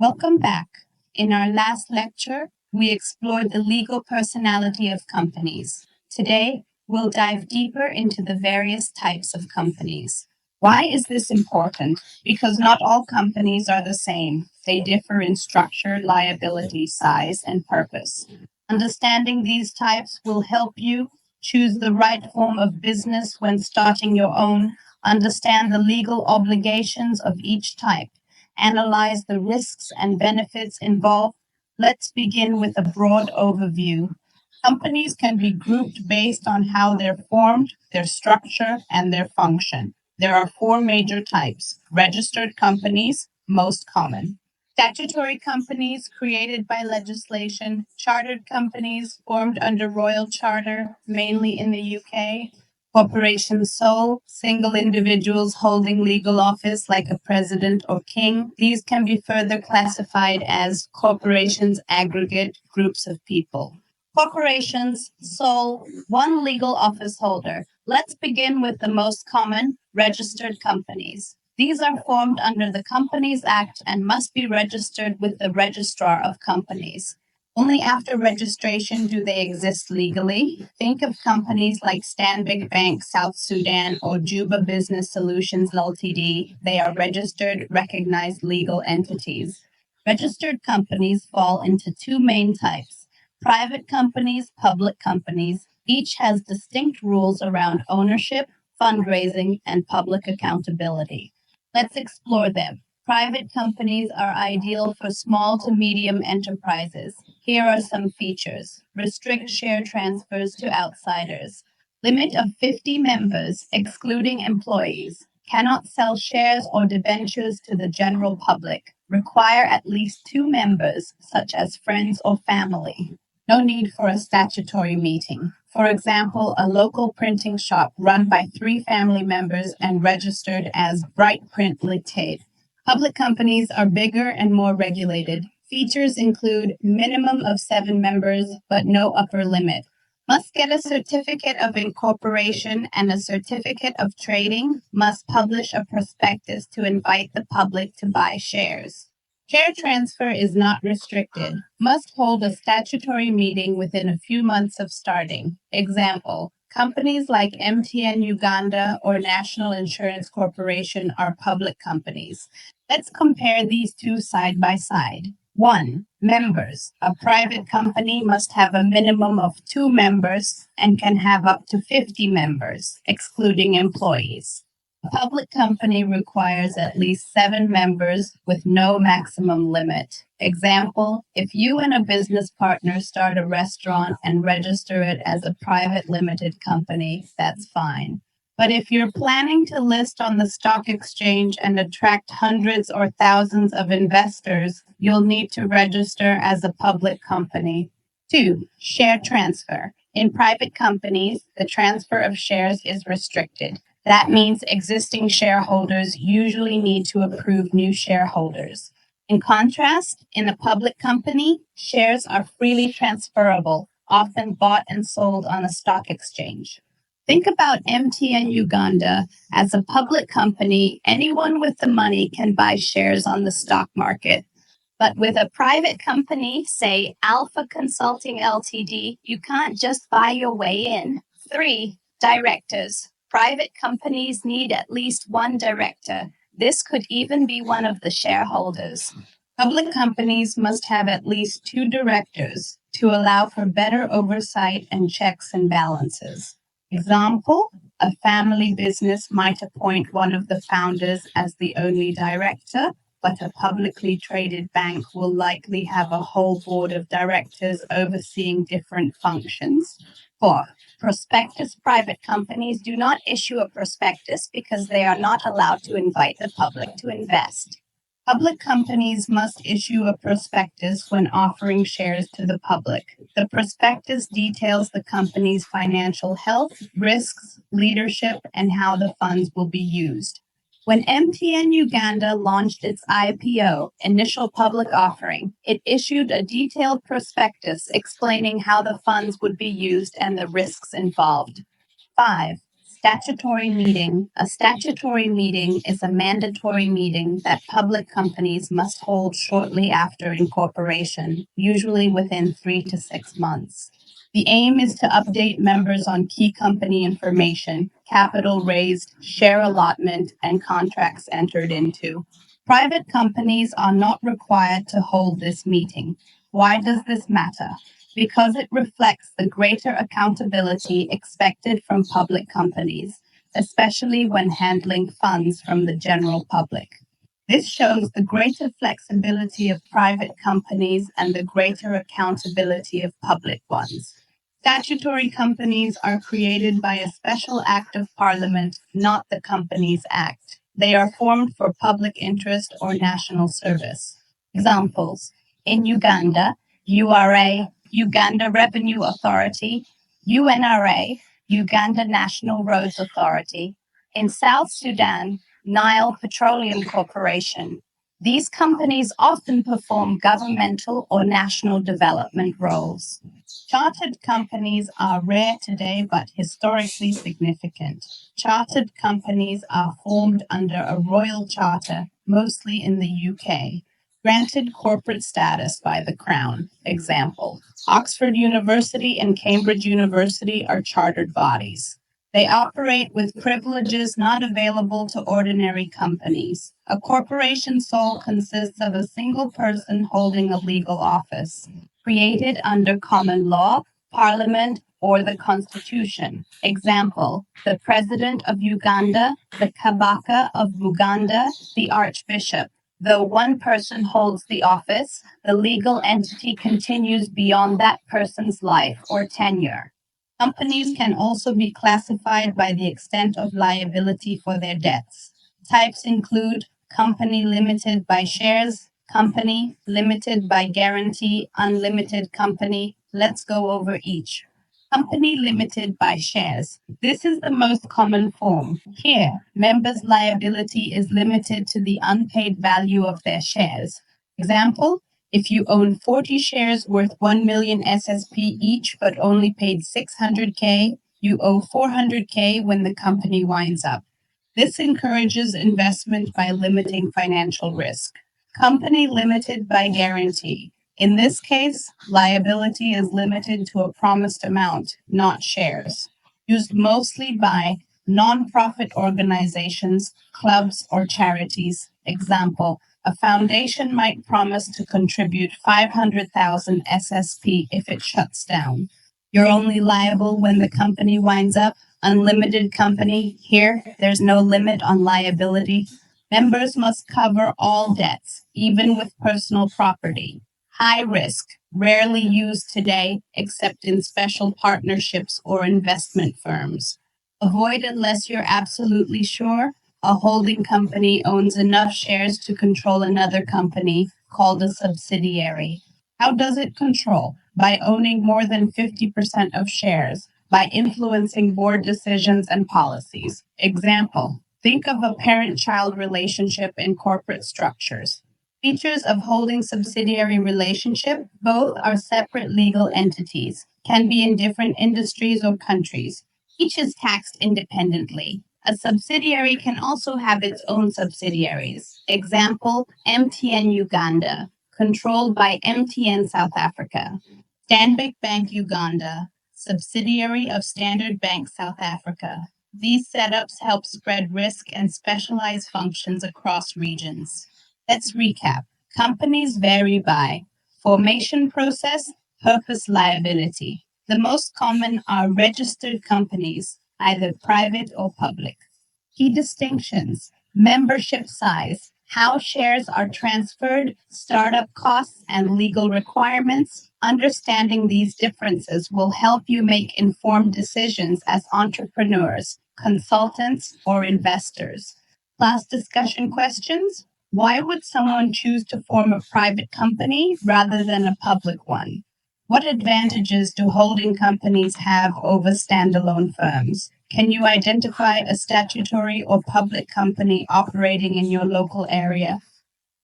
Welcome back. In our last lecture, we explored the legal personality of companies. Today, we'll dive deeper into the various types of companies. Why is this important? Because not all companies are the same. They differ in structure, liability, size, and purpose. Understanding these types will help you choose the right form of business when starting your own, understand the legal obligations of each type, analyze the risks and benefits involved. Let's begin with a broad overview. Companies can be grouped based on how they're formed, their structure, and their function. There are four major types. Registered companies, most common. Statutory companies created by legislation, chartered companies formed under royal charter, mainly in the UK, corporations sole, single individuals holding legal office like a president or king. These can be further classified as corporations aggregate groups of people. Corporations sole, one legal office holder. Let's begin with the most common, registered companies. These are formed under the Companies Act and must be registered with the Registrar of Companies. Only after registration do they exist legally. Think of companies like Stanbic Bank South Sudan or Juba Business Solutions Ltd. They are registered, recognized legal entities. Registered companies fall into two main types: private companies, public companies. Each has distinct rules around ownership, fundraising, and public accountability. Let's explore them. Private companies are ideal for small to medium enterprises. Here are some features. Restrict share transfers to outsiders. Limit of 50 members, excluding employees. Cannot sell shares or debentures to the general public. Require at least 2 members, such as friends or family. No need for a statutory meeting. For example, a local printing shop run by 3 family members and registered as Bright Print Ltd. Public companies are bigger and more regulated. Features include minimum of 7 members, but no upper limit. Must get a certificate of incorporation and a certificate of trading. Must publish a prospectus to invite the public to buy shares. Share transfer is not restricted. Must hold a statutory meeting within a few months of starting. Example, companies like MTN Uganda or National Insurance Corporation are public companies. Let's compare these two side by side. 1. Members. A private company must have a minimum of 2 members and can have up to 50 members, excluding employees. A public company requires at least 7 members with no maximum limit. Example, if you and a business partner start a restaurant and register it as a private limited company, that's fine. But if you're planning to list on the stock exchange and attract hundreds or thousands of investors, you'll need to register as a public company. 2. Share transfer. In private companies, the transfer of shares is restricted. That means existing shareholders usually need to approve new shareholders. In contrast, in a public company, shares are freely transferable, often bought and sold on a stock exchange. Think about MTN Uganda. As a public company, anyone with the money can buy shares on the stock market. But with a private company, say Alpha Consulting Ltd., you can't just buy your way in. 3. Directors. Private companies need at least 1 director. This could even be one of the shareholders. Public companies must have at least 2 directors to allow for better oversight and checks and balances. Example, a family business might appoint one of the founders as the only director, but a publicly traded bank will likely have a whole board of directors overseeing different functions. 4. Prospectus. Private companies do not issue a prospectus because they are not allowed to invite the public to invest. Public companies must issue a prospectus when offering shares to the public. The prospectus details the company's financial health, risks, leadership, and how the funds will be used. When MTN Uganda launched its IPO, initial public offering, it issued a detailed prospectus explaining how the funds would be used and the risks involved. 5. Statutory meeting. A statutory meeting is a mandatory meeting that public companies must hold shortly after incorporation, usually within 3 to 6 months. The aim is to update members on key company information, capital raised, share allotment, and contracts entered into. Private companies are not required to hold this meeting. Why does this matter? Because it reflects the greater accountability expected from public companies, especially when handling funds from the general public. This shows the greater flexibility of private companies and the greater accountability of public ones. Statutory companies are created by a special act of parliament, not the Companies Act. They are formed for public interest or national service. Examples: in Uganda, URA, Uganda Revenue Authority; UNRA, Uganda National Roads Authority; in South Sudan, Nile Petroleum Corporation. These companies often perform governmental or national development roles. Chartered companies are rare today but historically significant. Chartered companies are formed under a royal charter, mostly in the UK, granted corporate status by the Crown. Example: Oxford University and Cambridge University are chartered bodies. They operate with privileges not available to ordinary companies. A corporation sole consists of a single person holding a legal office, created under common law, parliament, or the constitution. Example: the president of Uganda, the Kabaka of Uganda, the archbishop. Though one person holds the office, the legal entity continues beyond that person's life or tenure. Companies can also be classified by the extent of liability for their debts. Types include company limited by shares, company limited by guarantee, unlimited company. Let's go over each. Company limited by shares. This is the most common form. Here, members' liability is limited to the unpaid value of their shares. Example: if you own 40 shares worth 1 million SSP each but only paid 600K, you owe 400K when the company winds up. This encourages investment by limiting financial risk. Company limited by guarantee. In this case, liability is limited to a promised amount, not shares. Used mostly by nonprofit organizations, clubs, or charities. Example: a foundation might promise to contribute 500,000 SSP if it shuts down. You're only liable when the company winds up. Unlimited company. Here, there's no limit on liability. Members must cover all debts, even with personal property. High risk, rarely used today except in special partnerships or investment firms. Avoid unless you're absolutely sure. A holding company owns enough shares to control another company, called a subsidiary. How does it control? By owning more than 50% of shares, by influencing board decisions and policies. Example: think of a parent-child relationship in corporate structures. Features of holding subsidiary relationship: both are separate legal entities, can be in different industries or countries. Each is taxed independently. A subsidiary can also have its own subsidiaries. Example: MTN Uganda, controlled by MTN South Africa. Stanbic Bank Uganda, subsidiary of Standard Bank South Africa. These setups help spread risk and specialize functions across regions. Let's recap. Companies vary by formation process, purpose, liability. The most common are registered companies, either private or public. Key distinctions: membership size, how shares are transferred, startup costs, and legal requirements. Understanding these differences will help you make informed decisions as entrepreneurs, consultants, or investors. Class discussion questions: why would someone choose to form a private company rather than a public one? What advantages do holding companies have over standalone firms? Can you identify a statutory or public company operating in your local area?